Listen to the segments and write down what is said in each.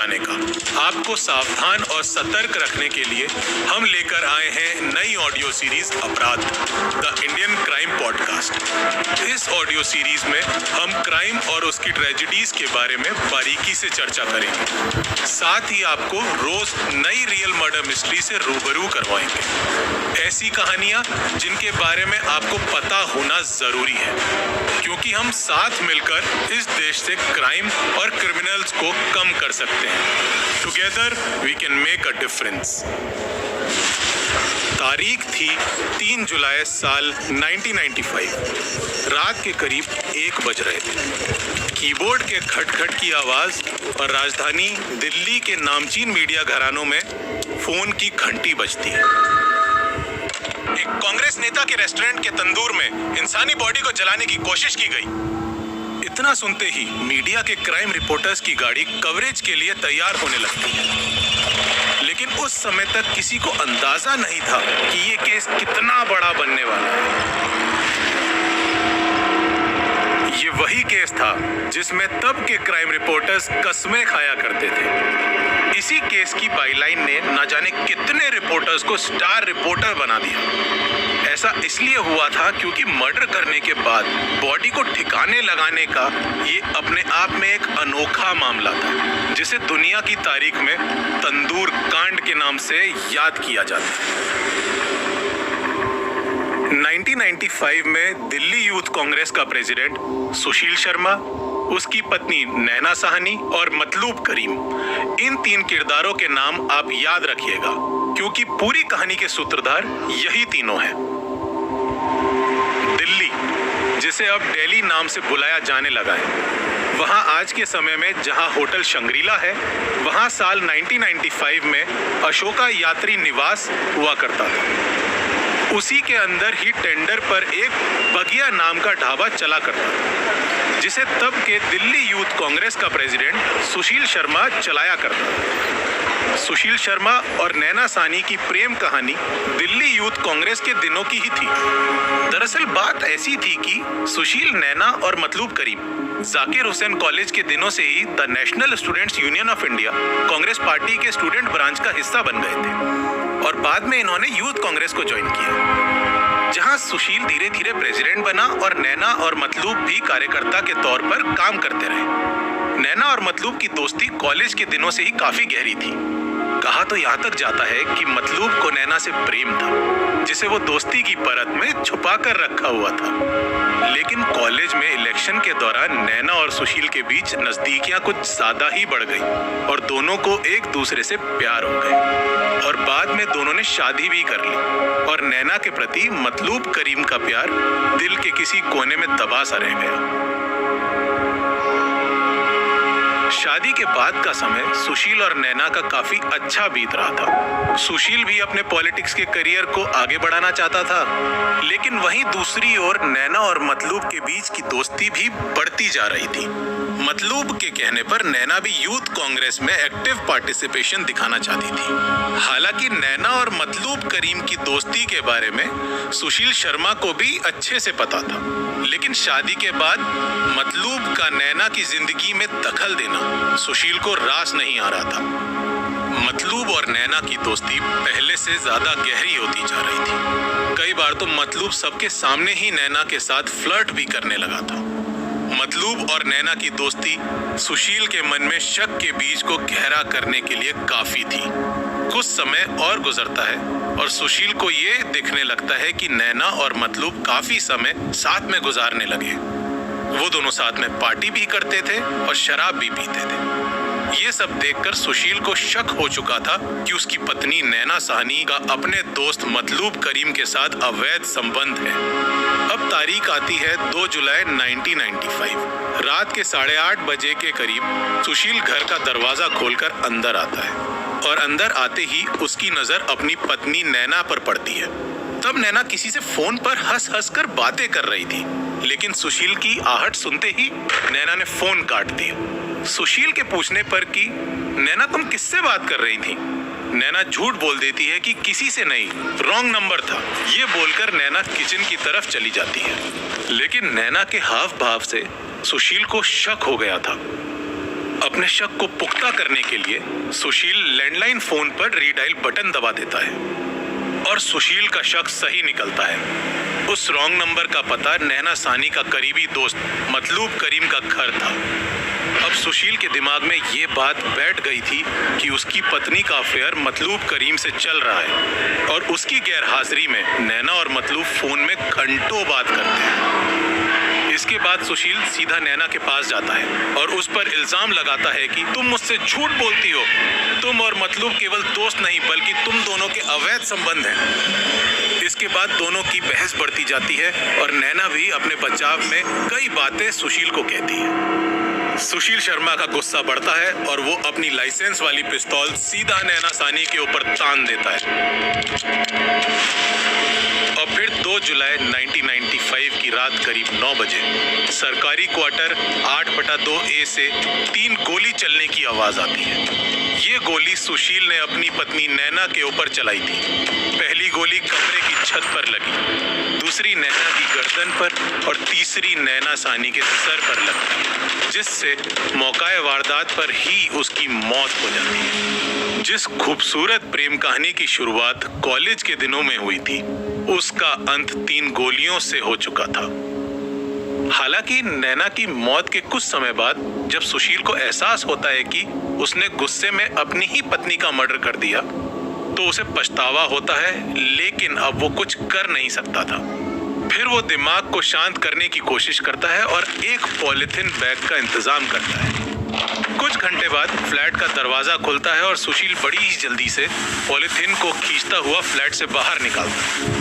आने का। आपको सावधान और सतर्क रखने के लिए हम लेकर आए हैं नई ऑडियो सीरीज अपराध, द इंडियन क्राइम पॉडकास्ट। इस ऑडियो सीरीज में हम क्राइम और उसकी ट्रेजेडीज के बारे में बारीकी से चर्चा करेंगे। साथ ही आपको रोज नई रियल मर्डर मिस्ट्री से रूबरू करवाएंगे। ऐसी कहानियां जिनके बारे में आपको पता होना जरूरी है, क्योंकि हम साथ मिलकर इस देश से क्राइम और क्रिमिनल्स को कम कर सकते हैं। Together we can make a difference. तारीख थी 3 जुलाई साल 1995। रात के करीब 1 बज रहे थे। कीबोर्ड के खटखट की आवाज और राजधानी दिल्ली के नामचीन मीडिया घरानों में फोन की घंटी बजती है। एक कांग्रेस नेता के रेस्टोरेंट के तंदूर में इंसानी बॉडी को जलाने की कोशिश की गई। इतना सुनते ही मीडिया के क्राइम रिपोर्टर्स की गाड़ी कवरेज के लिए तैयार होने लगती है। लेकिन उस समय तक किसी को अंदाजा नहीं था कि ये केस कितना बड़ा बनने वाला है। ये वही केस था जिसमें तब के क्राइम रिपोर्टर्स कसमें खाया करते थे। इसी केस की बाईलाइन ने न जाने कितने रिपोर्टर्स को स्टार रिपोर्टर बना दिया। ऐसा इसलिए हुआ था क्योंकि मर्डर करने के बाद बॉडी को ठिकाने लगाने का ये अपने आप में एक अनोखा मामला था, जिसे दुनिया की तारीख में तंदूर कांड के नाम से याद किया जाता है। 1995 में दिल्ली यूथ कांग्रेस का प्रेसिडेंट सुशील शर्मा, उसकी पत्नी नैना साहनी और मतलूब करीम, इन 3 किरदारों के नाम आप याद रखिएगा, क्योंकि पूरी कहानी के सूत्रधार यही तीनों हैं। दिल्ली, जिसे अब दिल्ली नाम से बुलाया जाने लगा है, वहां आज के समय में जहां होटल शंग्रीला है, वहां साल 1995 में अशोका यात्री निवास हुआ करता था। उसी के अंदर ही टेंडर पर एक बगिया नाम का ढाबा चला करता था, जिसे तब के दिल्ली यूथ कांग्रेस का प्रेसिडेंट सुशील शर्मा चलाया करता था। सुशील शर्मा और नैना साहनी की प्रेम कहानी दिल्ली यूथ कांग्रेस के दिनों की ही थी। दरअसल बात ऐसी थी कि सुशील, नैना और मतलूब करीम जाकिर हुसैन कॉलेज के दिनों से ही the national students union of India Congress party के स्टूडेंट ब्रांच का हिस्सा बन गए थे और बाद में इन्होंने यूथ कांग्रेस को ज्वाइन किया, जहां सुशील धीरे धीरे प्रेसिडेंट बना और नैना और मतलूब भी कार्यकर्ता के तौर पर काम करते रहे। नैना और मतलूब की दोस्ती कॉलेज के दिनों से ही काफी गहरी थी। कहा तो यहाँ तक जाता है कि मतलूब को नैना से प्रेम था, जिसे वो दोस्ती की परत में छुपा कर रखा हुआ था। लेकिन कॉलेज में इलेक्शन के दौरान नैना और सुशील के बीच नजदीकियां कुछ ज्यादा ही बढ़ गई और दोनों को एक दूसरे से प्यार हो गए और बाद में दोनों ने शादी भी कर ली और नैना के प्रति मतलूब करीम का प्यार दिल के किसी कोने में दबा सा रह गया। शादी के बाद का समय सुशील और नैना का काफी अच्छा बीत रहा था। सुशील भी अपने पॉलिटिक्स के करियर को आगे बढ़ाना चाहता था, लेकिन वहीं दूसरी ओर नैना और मतलूब के बीच की दोस्ती भी बढ़ती जा रही थी। मतलूब के कहने पर नैना भी यूथ कांग्रेस में एक्टिव पार्टिसिपेशन दिखाना चाहती थी। हालांकि नैना और मतलूब करीम की दोस्ती के बारे में सुशील शर्मा को भी अच्छे से पता था, लेकिन शादी के बाद मतलूब का नैना की जिंदगी में दखल देना सुशील को रास नहीं आ रहा था। मतलूब और नैना की दोस्ती पहले से ज्यादा गहरी होती जा रही थी। कई बार तो मतलूब सबके सामने ही नैना के साथ फ्लर्ट भी करने लगा था। मतलूब और नैना की दोस्ती सुशील के मन में शक के बीज को गहरा करने के लिए काफी थी। कुछ समय और गुजरता है और सुशील को ये दिखने लगता है कि नैना और मतलूब काफी समय साथ में गुजारने लगे। वो दोनों साथ में पार्टी भी करते थे और शराब भी पीते थे। ये सब देखकर सुशील को शक हो चुका था कि उसकी पत्नी नैना साहनी का अपने दोस्त मतलूब करीम के साथ अवैध संबंध है। अब तारीख आती है 2 जुलाई 1995। रात के 8:30 बजे के करीब सुशील घर का दरवाजा खोलकर अंदर आता है और अंदर आते ही उसकी नजर अपनी पत्नी नैना पर पड़ती है। तब नैना किसी से फोन पर हंस कर बातें कर रही थी, लेकिन सुशील की आहट सुनते ही नैना ने फोन काट दिया। सुशील के पूछने पर कि नैना तुम किससे बात कर रही थी, नैना झूठ बोल देती है कि किसी से नहीं, रॉन्ग नंबर था। ये बोलकर नैना किचन की तरफ चली जाती है, लेकिन नैना के हाव भाव से सुशील को शक हो गया था। अपने शक को पुख्ता करने के लिए सुशील लैंडलाइन फोन पर रीडायल बटन दबा देता है और सुशील का शक सही निकलता है। उस रॉन्ग नंबर का पता नैना सानी का करीबी दोस्त मतलूब करीम का घर था। अब सुशील के दिमाग में ये बात बैठ गई थी कि उसकी पत्नी का अफेयर मतलूब करीम से चल रहा है और उसकी गैरहाजिरी में नैना और मतलूब फोन में घंटों बात करते हैं। इसके बाद सुशील सीधा नैना के पास जाता है और उस पर इल्जाम लगाता है कि तुम मुझसे झूठ बोलती हो। तुम और मतलूब केवल दोस्त नहीं बल्कि तुम दोनों के अवैध संबंध हैं। इसके बाद दोनों की बहस बढ़ती जाती है और नैना भी अपने बचाव में कई बातें सुशील को कहती है। सुशील शर्मा का गुस्सा बढ़ता है और वो अपनी लाइसेंस वाली पिस्तौल सीधा नैना सानी के ऊपर तान देता है। और फिर 2 जुलाई 1995 की रात करीब 9 बजे सरकारी क्वार्टर 8/2A से 3 गोली चलने की आवाज आती है। ये गोली सुशील ने अपनी पत्नी नैना के ऊपर चलाई थी। पहली गोली कमरे की छत पर लगी, दूसरी नैना की गर्दन पर और तीसरी नैना सानी के सर पर लगी, जिससे मौकाए वारदात पर ही उसकी मौत हो जाती है। जिस खूबसूरत प्रेम कहानी की शुरुआत कॉलेज के दिनों में हुई थी, उसका अंत 3 गोलियों से हो चुका था। हालांकि नैना की मौत के कुछ समय बाद जब सुशील को एहसास होता है कि उसने गुस्से में अपनी ही पत्नी का मर्डर कर दिया, तो उसे पछतावा होता है, लेकिन अब वो कुछ कर नहीं सकता था। फिर वो दिमाग को शांत करने की कोशिश करता है और एक पॉलिथीन बैग का इंतजाम करता है। कुछ घंटे बाद फ्लैट का दरवाजा खुलता है और सुशील बड़ी ही जल्दी से पॉलिथीन को खींचता हुआ फ्लैट से बाहर निकलता है।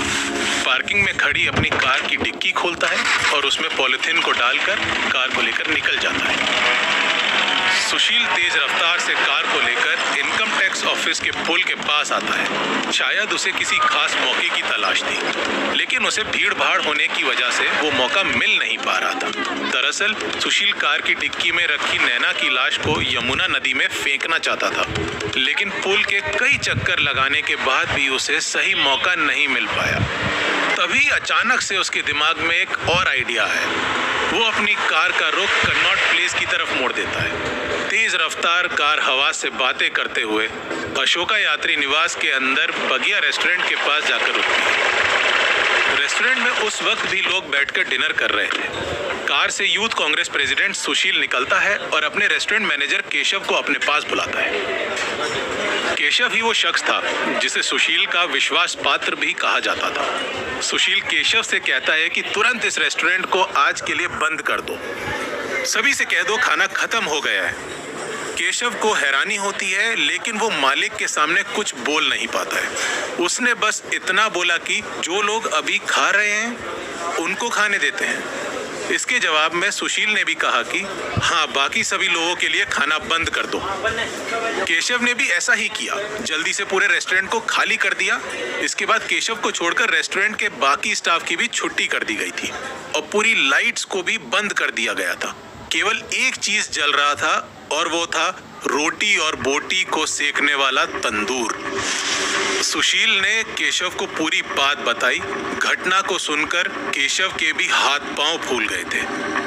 पार्किंग में खड़ी अपनी कार की डिक्की खोलता है और उसमें पॉलिथीन को डालकर कार को लेकर निकल जाता है। सुशील तेज रफ्तार से कार को लेकर इनकम टैक्स ऑफिस के पुल के पास आता है। शायद उसे किसी खास मौके की तलाश थी, लेकिन उसे भीड़ भाड़ होने की वजह से वो मौका मिल नहीं पा रहा था। दरअसल सुशील कार की डिक्की में रखी नैना की लाश को यमुना नदी में फेंकना चाहता था, लेकिन पुल के कई चक्कर लगाने के बाद भी उसे सही मौका नहीं मिल पाया। तभी अचानक से उसके दिमाग में एक और आइडिया है। वो अपनी कार का रुख कन्नॉट प्लेस की तरफ मोड़ देता है। तेज रफ्तार कार हवा से बातें करते हुए अशोका यात्री निवास के अंदर बगिया रेस्टोरेंट के पास जाकर रुकती है। रेस्टोरेंट में उस वक्त भी लोग बैठकर डिनर कर रहे थे। कार से यूथ कांग्रेस प्रेसिडेंट सुशील निकलता है और अपने रेस्टोरेंट मैनेजर केशव को अपने पास बुलाता है। केशव ही वो शख्स था जिसे सुशील का विश्वास पात्र भी कहा जाता था। सुशील केशव से कहता है कि तुरंत इस रेस्टोरेंट को आज के लिए बंद कर दो, सभी से कह दो खाना खत्म हो गया है। केशव को हैरानी होती है, लेकिन वो मालिक के सामने कुछ बोल नहीं पाता है। उसने बस इतना बोला कि जो लोग अभी खा रहे हैं उनको खाने देते हैं। इसके जवाब में सुशील ने भी कहा कि हाँ, बाकी सभी लोगों के लिए खाना बंद कर दो। केशव ने भी ऐसा ही किया, जल्दी से पूरे रेस्टोरेंट को खाली कर दिया। इसके बाद केशव को छोड़कर रेस्टोरेंट के बाकी स्टाफ की भी छुट्टी कर दी गई थी और पूरी लाइट्स को भी बंद कर दिया गया था। केवल एक चीज जल रहा था और वो था रोटी और बोटी को सेकने वाला तंदूर। सुशील ने केशव को पूरी बात बताई। घटना को सुनकर केशव के भी हाथ पांव फूल गए थे,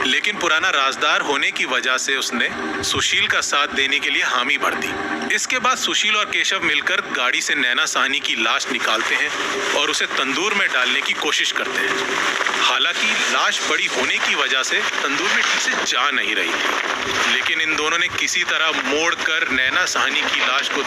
लेकिन पुराना राजदार होने की वजह से उसने सुशील का साथ देने के लिए हामी भर दी। इसके बाद सुशील और केशव मिलकर गाड़ी से नैना साहनी की लाश निकालते हैं और उसे तंदूर में डालने की कोशिश करते हैं। हालांकि लाश बड़ी होने की वजह से तंदूर में ठीक से जा नहीं रही थी, लेकिन इन दोनों ने किसी तरह मोड़कर नैना साहनी की लाश को